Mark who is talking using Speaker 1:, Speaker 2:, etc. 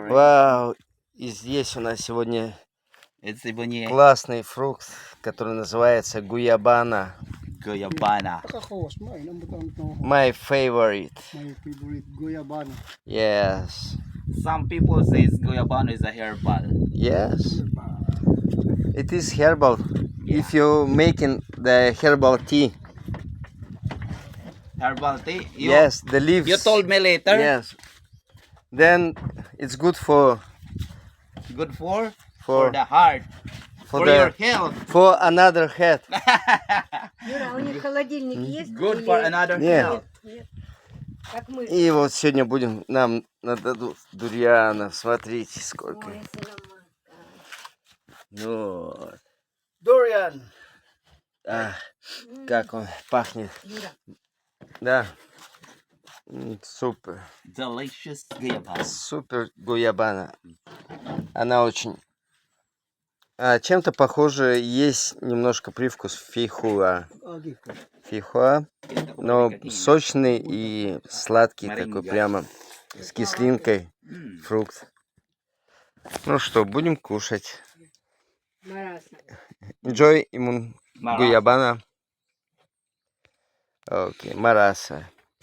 Speaker 1: Вау! И здесь у нас сегодня классный фрукт, который называется гуябана.
Speaker 2: Guyabana.
Speaker 1: My favorite.
Speaker 3: My favorite guyabana.
Speaker 1: Yes.
Speaker 2: Some people say guyabana is a herbal.
Speaker 1: Yes. It is herbal. If you making the herbal tea.
Speaker 2: Herbal tea?
Speaker 1: Yes, the leaves.
Speaker 2: You told me later?
Speaker 1: Yes. Then it's good for
Speaker 2: Good for the heart. For your health.
Speaker 1: For another head.
Speaker 4: Юра, у них холодильник есть?
Speaker 2: Good for another
Speaker 1: Нет.
Speaker 2: health.
Speaker 4: Нет. Как мы.
Speaker 1: И вот сегодня нам нададут дурианов. Смотрите, сколько.
Speaker 4: Ой,
Speaker 1: Ну вот.
Speaker 3: Durian.
Speaker 1: Как он пахнет.
Speaker 4: Юра.
Speaker 1: Да. Супер.
Speaker 2: Delicious guyabana.
Speaker 1: Супер гуябана. Она очень... чем-то похоже, есть немножко привкус фейхуа. Фейхуа, но сочный и сладкий такой, прямо с кислинкой фрукт. Ну что, будем кушать. Enjoy гуябана. Окей, мараса.